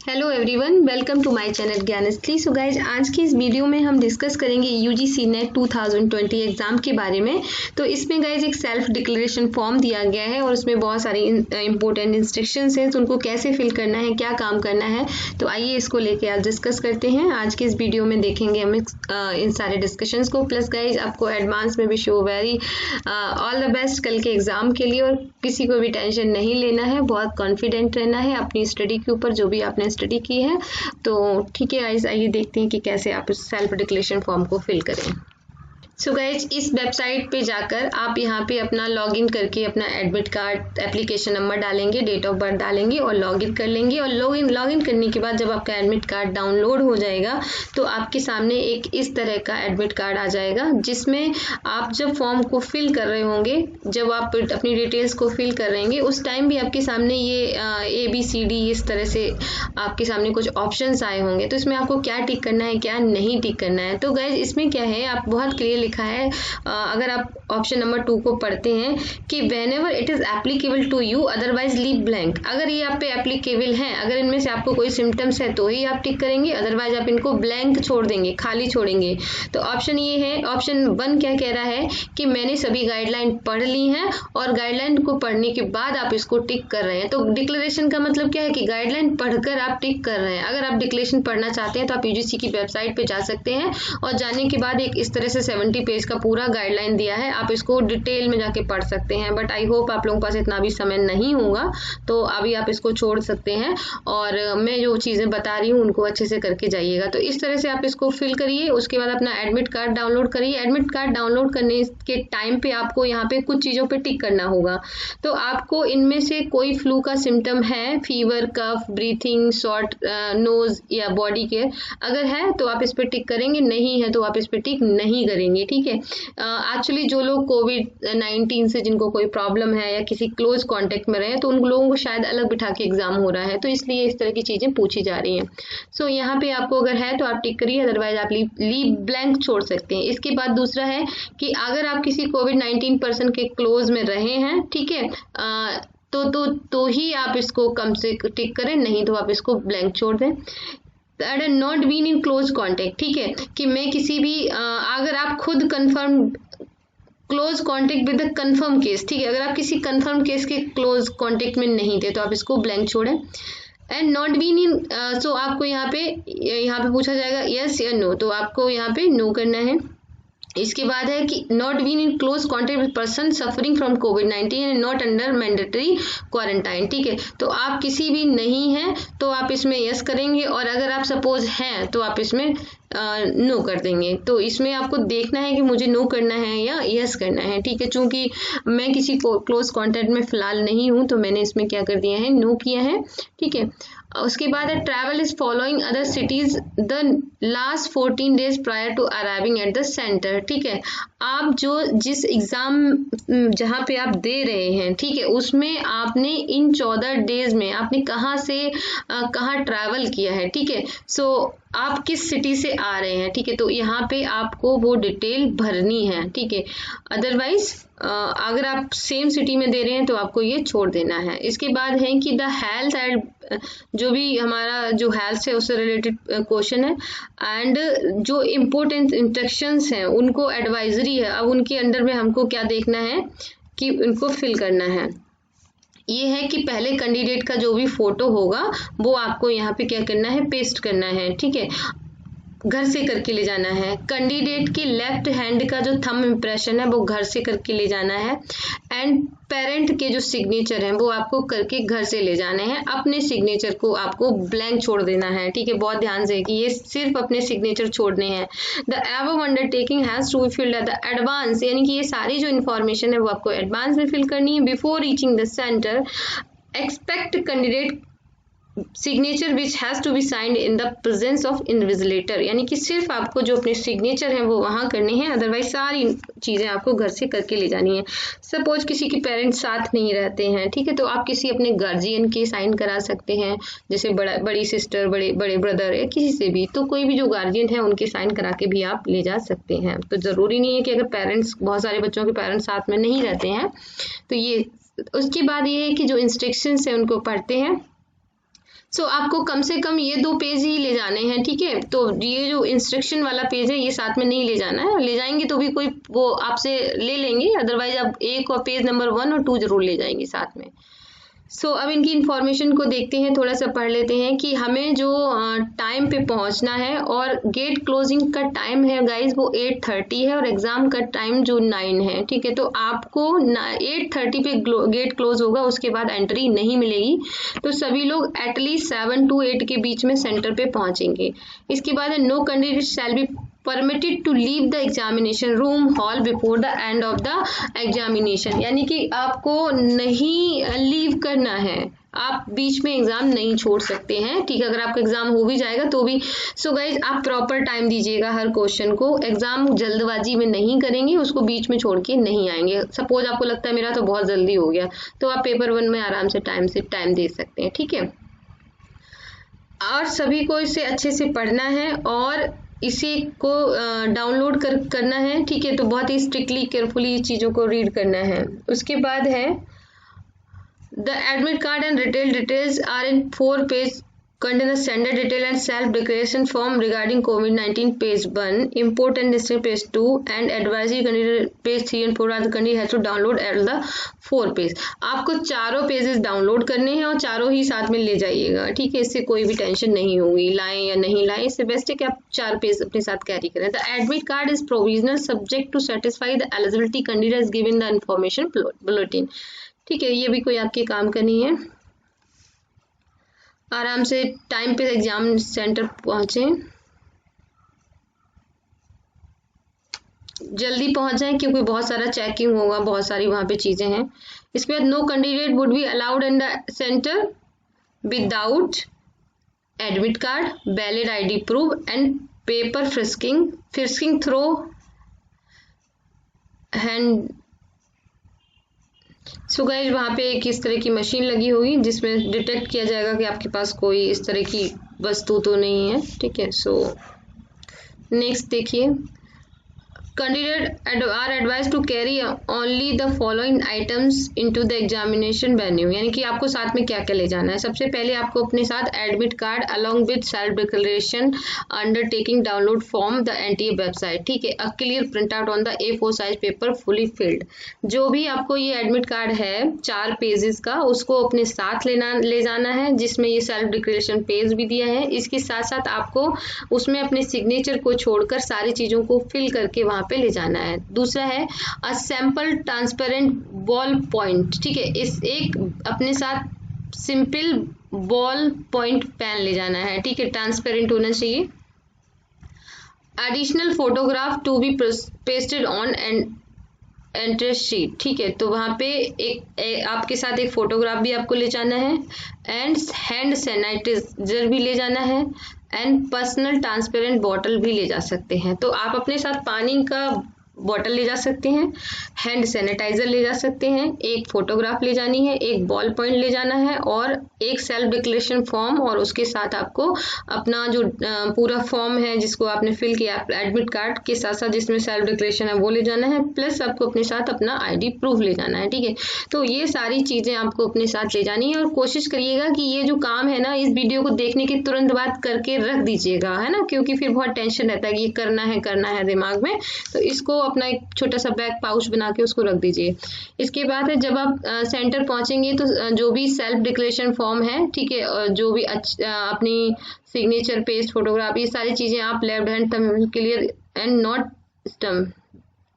Hello everyone, welcome to my channel Gyanshree. So guys, आज की इस वीडियो में हम डिस्कस करेंगे यूजीसी नेट 2020 एग्जाम के बारे में। तो इसमें गाइज एक सेल्फ डिक्लेरेशन फॉर्म दिया गया है और उसमें बहुत सारी इंपॉर्टेंट इंस्ट्रक्शंस हैं, तो उनको कैसे फिल करना है, क्या काम करना है, तो आइए इसको लेके आज डिस्कस करते हैं। आज के इस वीडियो में देखेंगे हम इन सारे डिस्कशंस को। प्लस गाइज, आपको एडवांस में भी show very all the best कल के एग्जाम के लिए। और किसी को भी टेंशन नहीं लेना है, बहुत कॉन्फिडेंट रहना है अपनी स्टडी के ऊपर, जो भी आपने स्टडी की है। तो ठीक है गाइस, आइए देखते हैं कि कैसे आप इस सेल्फ डिक्लेरेशन फॉर्म को फिल करें। सो गाइज, इस वेबसाइट पे जाकर आप यहाँ पे अपना लॉगिन करके अपना एडमिट कार्ड एप्लीकेशन नंबर डालेंगे, डेट ऑफ बर्थ डालेंगे और लॉगिन कर लेंगे। और लॉगिन करने के बाद जब आपका एडमिट कार्ड डाउनलोड हो जाएगा तो आपके सामने एक इस तरह का एडमिट कार्ड आ जाएगा, जिसमें आप जब फॉर्म को फिल कर रहे होंगे, जब आप अपनी डिटेल्स को फिल कर रहे होंगे, उस टाइम भी आपके सामने ये ABCD इस तरह से आपके सामने कुछ ऑप्शंस आए होंगे। तो इसमें आपको क्या टिक करना है, क्या नहीं टिक करना है। तो गाइज, इसमें क्या है, आप बहुत क्लियर लिखा है, अगर आप ऑप्शन नंबर 2 को पढ़ते हैं कि whenever it is applicable to you otherwise leave blank। अगर ये आप पे एप्लीकेबल हैं, अगर इनमें से आपको कोई सिम्टम्स है तो ही आप टिक करेंगे, अदरवाइज आप इनको ब्लैंक छोड़ देंगे, खाली छोड़ेंगे। तो ऑप्शन ये है, ऑप्शन 1 क्या कह रहा है कि मैंने सभी गाइडलाइन पढ़ ली हैं और गाइडलाइन को पढ़ने के बाद आप इसको टिक कर रहे हैं। तो डिक्लेरेशन का मतलब क्या है कि गाइडलाइन पढ़कर आप टिक कर रहे हैं। अगर आप डिक्लेरेशन पढ़ना चाहते हैं तो आप यूजीसी की वेबसाइट पे जा सकते हैं और जाने के बाद एक इस तरह से 70 पेज का पूरा गाइडलाइन दिया है, आप इसको डिटेल में जाके पढ़ सकते हैं। बट आई होप आप लोगों के पास इतना भी समय नहीं होगा, तो अभी आप इसको छोड़ सकते हैं और मैं जो चीज़ें बता रही हूँ उनको अच्छे से करके जाइएगा। तो इस तरह से आप इसको फिल करिए। उसके बाद अपना एडमिट कार्ड डाउनलोड करिए। एडमिट कार्ड डाउनलोड करने के टाइम पे आपको यहाँ पे कुछ चीज़ों पे टिक करना होगा। तो आपको इनमें से कोई फ्लू का सिम्टम है, फीवर, कफ, ब्रीथिंग, शॉर्ट नोज या बॉडी केयर, अगर है तो आप इस पर टिक करेंगे, नहीं है तो आप इस पर टिक नहीं करेंगे। ठीक है। एक्चुअली जो लोग कोविड-19 से जिनको कोई प्रॉब्लम है या किसी क्लोज कांटेक्ट में रहे, तो उन लोगों को शायद अलग बिठा के एग्जाम हो रहा है, तो इसलिए इस तरह की चीज़ें पूछी जा रही हैं। सो यहाँ पे आपको अगर है तो आप टिक करिए, अदरवाइज आप लीव ब्लैंक छोड़ सकते हैं। इसके बाद दूसरा है कि अगर आप किसी कोविड-19 पर्सन के क्लोज में रहे हैं, ठीक है, तो ही आप इसको कम से टिक करें, नहीं तो आप इसको ब्लैंक छोड़ दें। Not been in close contact, ठीक है, कि मैं किसी भी अगर आप खुद confirm close contact with confirm case, ठीक है, अगर आप किसी कंफर्म केस के क्लोज कॉन्टेक्ट में नहीं थे तो आप इसको ब्लैंक छोड़ें। And not been in, so आपको यहाँ पे पूछा जाएगा यस या नो, तो आपको यहाँ पे नो करना है। इसके बाद है कि not been in close contact with person suffering from कोविड-19 and not under mandatory quarantine, ठीक है, तो आप किसी भी नहीं हैं तो आप इसमें यस करेंगे, और अगर आप सपोज हैं तो आप इसमें नो कर देंगे। तो इसमें आपको देखना है कि मुझे नो करना है या यस करना है, ठीक है। चूंकि मैं किसी को क्लोज कॉन्टेक्ट में फिलहाल नहीं हूं, तो मैंने इसमें क्या कर दिया है, नो किया है, ठीक है। उसके बाद है travel is following other cities the last 14 days prior to arriving at the centre, ठीक है। आप जिस एग्जाम जहाँ पे आप दे रहे हैं, ठीक है, उसमें आपने इन 14 डेज में आपने कहाँ से कहाँ ट्रैवल किया है, ठीक है। सो आप किस सिटी से आ रहे हैं, ठीक है, तो यहाँ पे आपको वो डिटेल भरनी है, ठीक है। अदरवाइज अगर आप सेम सिटी में दे रहे हैं तो आपको ये छोड़ देना है। इसके बाद है कि द हेल्थ एंड जो भी हमारा जो हेल्थ है उससे रिलेटेड क्वेश्चन है, एंड जो इम्पोर्टेंट इंस्ट्रक्शंस हैं उनको एडवाइजरी है, अब उनके अंडर में हमको क्या देखना है कि उनको फिल करना है। ये है कि पहले कैंडिडेट का जो भी फोटो होगा वो आपको यहाँ पे क्या करना है, पेस्ट करना है, ठीक है, घर से करके ले जाना है। कैंडिडेट की लेफ्ट हैंड का जो थंब इम्प्रेशन है वो घर से करके ले जाना है, एंड पेरेंट के जो सिग्नेचर हैं वो आपको करके घर से ले जाने हैं। अपने सिग्नेचर को आपको ब्लैंक छोड़ देना है, ठीक है, बहुत ध्यान से कि ये सिर्फ अपने सिग्नेचर छोड़ने हैं। The above undertaking has to be filled at the advance, यानी कि ये सारी जो इन्फॉर्मेशन है वो आपको एडवांस में फिल करनी है। Before reaching the centre expect candidate signature which has to be signed in the presence of invigilator, यानी कि सिर्फ आपको जो अपने सिग्नेचर हैं वो वहाँ करने हैं, अदरवाइज सारी चीज़ें आपको घर से करके ले जानी है। सपोज किसी के पेरेंट्स साथ नहीं रहते हैं, ठीक है, तो आप किसी अपने गार्जियन के साइन करा सकते हैं, जैसे बड़ी सिस्टर, बड़े ब्रदर या किसी से भी, तो कोई भी जो गार्जियन है उनके साइन करा के भी आप ले जा सकते हैं। तो ज़रूरी नहीं है कि अगर पेरेंट्स, बहुत सारे बच्चों के पेरेंट्स साथ में नहीं रहते हैं तो ये। उसके बाद ये है कि जो इंस्ट्रक्शंस हैं उनको पढ़ते हैं। आपको कम से कम ये 2 पेज ही ले जाने हैं, ठीक है। तो ये जो इंस्ट्रक्शन वाला पेज है ये साथ में नहीं ले जाना है, ले जाएंगे तो भी कोई वो आपसे ले लेंगे, अदरवाइज आप एक और पेज नंबर 1 और 2 जरूर ले जाएंगे साथ में। अब इनकी इंफॉर्मेशन को देखते हैं, थोड़ा सा पढ़ लेते हैं कि हमें जो टाइम पे पहुंचना है, और गेट क्लोजिंग का टाइम है गाइज वो 8:30 है और एग्जाम का टाइम जो 9 है, ठीक है। तो आपको 8:30 पे गेट क्लोज होगा, उसके बाद एंट्री नहीं मिलेगी। तो सभी लोग एटलीस्ट 7 to 8 के बीच में सेंटर पे पहुंचेंगे। इसके बाद है no candidate shall be permitted to leave the examination room hall before the end of the examination, यानी कि आपको नहीं लीव करना है, आप बीच में एग्जाम नहीं छोड़ सकते हैं, ठीक है। अगर आपका एग्जाम हो भी जाएगा तो भी। गाइज आप प्रॉपर टाइम दीजिएगा हर क्वेश्चन को, एग्जाम जल्दबाजी में नहीं करेंगे, उसको बीच में छोड़ के नहीं आएंगे। सपोज आपको लगता है मेरा तो बहुत जल्दी हो गया, तो आप पेपर 1 में आराम से टाइम दे सकते हैं, ठीक है। और सभी को इसे अच्छे से पढ़ना है और इसी को डाउनलोड करना है, ठीक है। तो बहुत ही स्ट्रिक्टली केयरफुली चीज़ों को रीड करना है। उसके बाद है the admit card and detail details are in 4 page contain the standard detail and self declaration form regarding COVID-19 page 1, import and destination page 2, and advisory candidate page 3 and 4 are the candidate has to download all the 4 page. आपको चारों pages download करने हैं और चारों ही साथ में ले जाइएगा, ठीक है। इससे कोई भी टेंशन नहीं होगी, लाएं या नहीं लाएं, इससे बेस्ट है कि आप 4 पेज अपने साथ कैरी करें। The admit card is provisional subject to satisfy the eligibility candidate is given the information bulletin, ठीक है। ये भी कोई आपके काम का नहीं है। आराम से टाइम पे एग्जाम सेंटर पहुंचे, जल्दी पहुंच जाएं क्योंकि बहुत सारा चेकिंग होगा, बहुत सारी वहां पे चीजें हैं। इसके बाद no candidate would be allowed in the centre without admit card, valid ID proof and paper frisking through hand. Guys वहाँ पे एक इस तरह की मशीन लगी होगी जिसमें डिटेक्ट किया जाएगा कि आपके पास कोई इस तरह की वस्तु तो नहीं है, ठीक है। नेक्स्ट देखिए, candidate are advise to carry only the following items into the examination venue, यानी कि आपको साथ में क्या क्या ले जाना है। सबसे पहले आपको अपने साथ admit card along with self declaration undertaking download form the NTA website, ठीक है। A clear print out on the A4 size paper fully filled. जो भी आपको ये एडमिट कार्ड है 4 पेजेस का, उसको अपने साथ ले जाना है, जिसमें ये सेल्फ डिक्लेरेशन पेज भी दिया है। इसके साथ साथ आपको उसमें अपने सिग्नेचर को छोड़कर सारी चीजों को फिल करके वहां पे ले जाना है। दूसरा है a sample transparent ball point, ठीक है। इस एक अपने साथ सिंपल बॉल पॉइंट पेन ले जाना है, ठीक है, ट्रांसपेरेंट होना चाहिए। Additional photograph to be pasted on entry sheet, ठीक है। तो वहां पे आपके साथ एक फोटोग्राफ भी आपको ले जाना है, एंड हैंड सैनिटाइजर भी ले जाना है, एंड पर्सनल ट्रांसपेरेंट बॉटल भी ले जा सकते हैं। तो आप अपने साथ पानी का बॉटल ले जा सकते हैं, हैंड सैनिटाइजर ले जा सकते हैं, एक फोटोग्राफ ले जानी है, एक बॉल पॉइंट ले जाना है और एक सेल्फ डिक्लेरेशन फॉर्म, और उसके साथ आपको अपना जो पूरा फॉर्म है जिसको आपने फिल किया एडमिट कार्ड के साथ साथ जिसमें सेल्फ डिक्लेरेशन है वो ले जाना है, प्लस आपको अपने साथ अपना आईडी प्रूफ ले जाना है, ठीक है। तो ये सारी चीजें आपको अपने साथ ले जानी है और कोशिश करिएगा कि ये जो काम है ना, इस वीडियो को देखने के तुरंत बाद करके रख दीजिएगा, है ना, क्योंकि फिर बहुत टेंशन रहता है कि ये करना है दिमाग में। तो इसको अपना एक छोटा सा बैग पाउच बना के उसको रख दीजिए। इसके बाद है जब आप सेंटर पहुंचेंगे तो जो भी सेल्फ डिक्लेरेशन फॉर्म है, ठीक है, जो भी अपनी सिग्नेचर पेज फोटोग्राफ, ये सारी चीजें आप left hand thumb clear and not stump,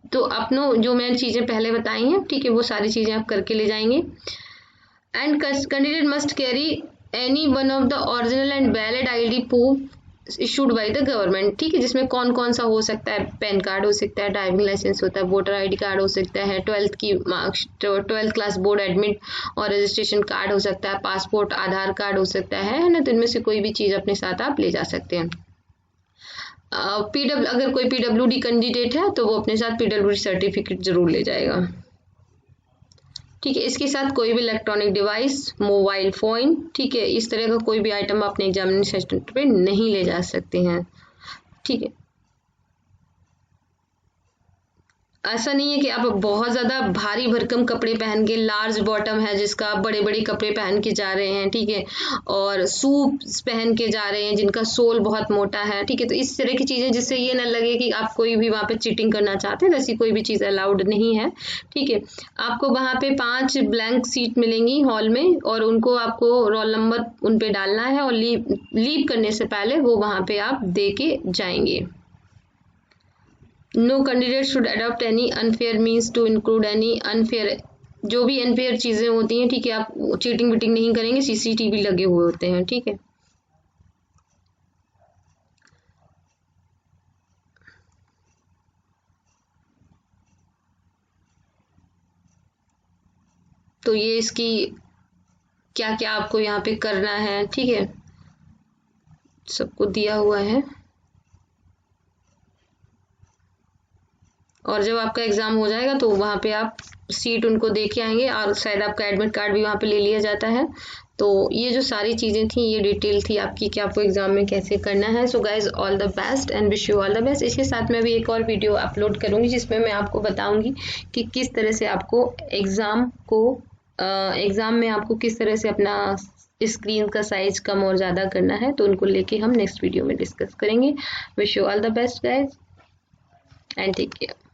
तो अपनों जो मैंने चीजें पहले बताई हैं, ठीक है, वो सारी चीजें आप करके ले जाएंगे। And candidate must carry any one of the original and valid ID proof issued by the government, ठीक है, जिसमें कौन कौन सा हो सकता है, पैन कार्ड हो सकता है, ड्राइविंग लाइसेंस होता है, वोटर आईडी कार्ड हो सकता है, 12th की marks, 12th class board admit और रजिस्ट्रेशन कार्ड हो सकता है, पासपोर्ट, आधार कार्ड हो सकता है ना। तो इनमें से कोई भी चीज अपने साथ आप ले जा सकते हैं। अगर कोई PWD कैंडिडेट है तो वो अपने साथ PWD सर्टिफिकेट जरूर ले जाएगा, ठीक है। इसके साथ कोई भी इलेक्ट्रॉनिक डिवाइस, मोबाइल फोन, ठीक है, इस तरह का कोई भी आइटम अपने एग्जामिनेशन सेंटर पे नहीं ले जा सकते हैं, ठीक है। ऐसा नहीं है कि आप बहुत ज़्यादा भारी भरकम कपड़े पहन के, लार्ज बॉटम है जिसका, आप बड़े बड़े कपड़े पहन के जा रहे हैं, ठीक है, और सूट्स पहन के जा रहे हैं जिनका सोल बहुत मोटा है, ठीक है। तो इस तरह की चीज़ें जिससे ये ना लगे कि आप कोई भी वहाँ पे चीटिंग करना चाहते हैं, ऐसी कोई भी चीज़ अलाउड नहीं है, ठीक है। आपको वहाँ पे 5 ब्लैंक सीट मिलेंगी हॉल में, और उनको आपको रोल नंबर उन पे डालना है, और लीव करने से पहले वो वहाँ पे आप दे के जाएंगे। No candidate should adopt any unfair means to include any unfair, जो भी अनफेयर चीज़ें होती हैं, ठीक है, आप चीटिंग वीटिंग नहीं करेंगे, सीसीटीवी लगे हुए होते हैं, ठीक है। तो ये इसकी क्या क्या आपको यहाँ पे करना है, ठीक है, सबको दिया हुआ है। और जब आपका एग्ज़ाम हो जाएगा तो वहाँ पे आप सीट उनको दे के आएंगे, और शायद आपका एडमिट कार्ड भी वहाँ पे ले लिया जाता है। तो ये जो सारी चीज़ें थी, ये डिटेल थी आपकी कि आपको एग्ज़ाम में कैसे करना है। So guys, all the best and wish you all the best. इसके साथ मैं भी एक और वीडियो अपलोड करूँगी जिसमें मैं आपको बताऊँगी कि किस तरह से आपको एग्ज़ाम में आपको किस तरह से अपना स्क्रीन का साइज कम और ज़्यादा करना है। तो उनको लेके हम नेक्स्ट वीडियो में डिस्कस करेंगे। Wish you all the best guys and take care.